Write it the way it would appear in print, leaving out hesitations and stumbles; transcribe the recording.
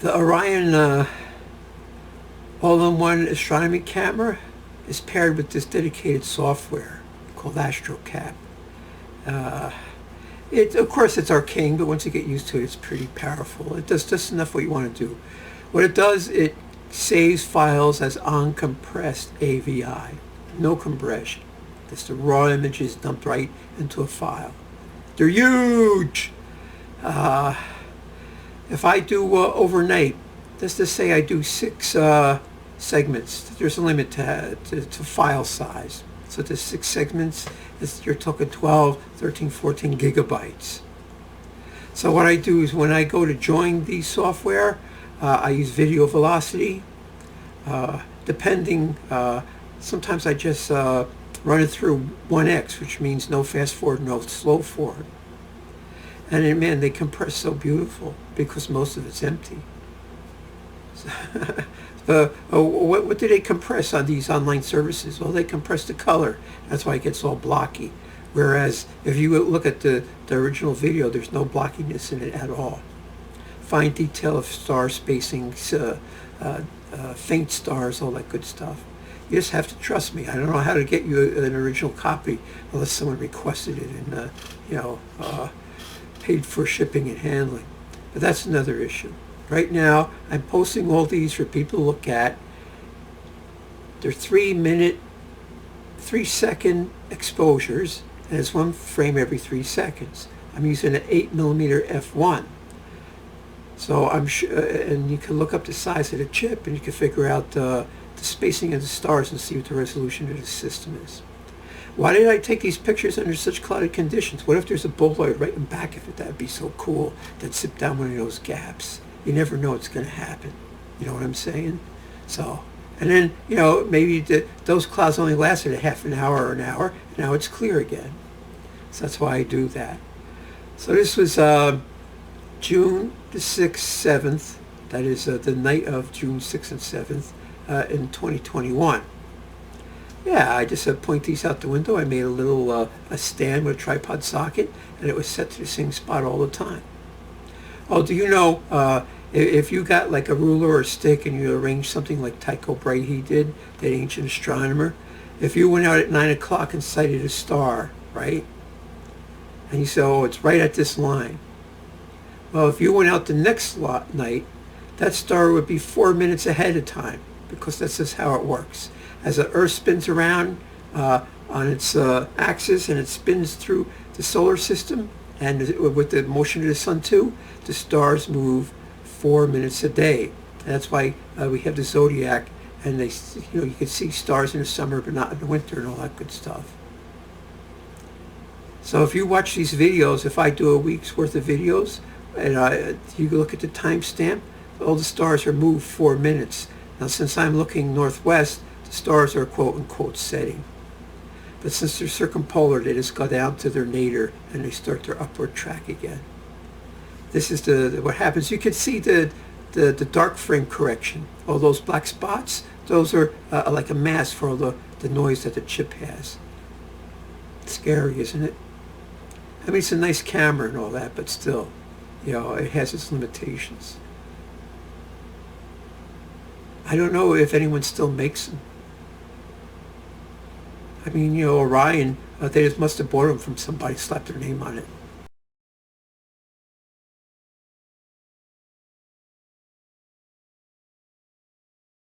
The Orion all-in-one astronomy camera is paired with this dedicated software called AstroCap. Of course, it's arcane, but once you get used to it, it's pretty powerful. It does just enough what you want to do. What it does, it saves files as uncompressed AVI, no compression. Just the raw images dumped right into a file. They're huge. If I do overnight, let's just say I do 6 segments. There's a limit to file size. So the 6 segments, you're talking 12, 13, 14 gigabytes. So what I do is when I go to join the software, I use video velocity. Depending, sometimes I just run it through 1x, which means no fast forward, no slow forward. And then, man, they compress so beautiful because most of it's empty. What do they compress on these online services? Well, they compress the color. That's why it gets all blocky. Whereas if you look at the original video, there's no blockiness in it at all. Fine detail of star spacings, faint stars, all that good stuff. You just have to trust me. I don't know how to get you an original copy unless someone requested it and paid for shipping and handling. But that's another issue. Right now, I'm posting all these for people to look at. They're 3-second exposures, and it's 1 frame every 3 seconds. I'm using an 8mm f1. So I'm sure, and you can look up the size of the chip, and you can figure out the spacing of the stars and see what the resolution of the system is. Why did I take these pictures under such clouded conditions? What if there's a boloid right in back of it? That'd be so cool. That'd zip down one of those gaps. You never know what's going to happen. You know what I'm saying? So, and then, maybe those clouds only lasted a half an hour or an hour, and now it's clear again. So that's why I do that. So this was June the 6th, 7th. That is the night of June 6th and 7th in 2021. Yeah, I just point these out the window. I made a little a stand with a tripod socket, and it was set to the same spot all the time. Oh, do you know, if you got like a ruler or a stick and you arranged something like Tycho Brahe did, that ancient astronomer, if you went out at 9 o'clock and sighted a star, right, and you said, oh, it's right at this line. Well, if you went out the next night, that star would be 4 minutes ahead of time, because that's just how it works. As the Earth spins around on its axis, and it spins through the solar system, and with the motion of the sun too, the stars move 4 minutes a day. And that's why we have the zodiac, and you can see stars in the summer but not in the winter and all that good stuff. So if you watch these videos, if I do a week's worth of videos, and you look at the timestamp, all the stars are moved 4 minutes. Now, since I'm looking northwest, the stars are quote-unquote setting. But since they're circumpolar, they just go down to their nadir and they start their upward track again. This is what happens. You can see the dark frame correction. All those black spots, those are like a mask for all the noise that the chip has. It's scary, isn't it? I mean, it's a nice camera and all that, but still, it has its limitations. I don't know if anyone still makes them. I mean, Orion, they just must have bought them from somebody, slapped their name on it.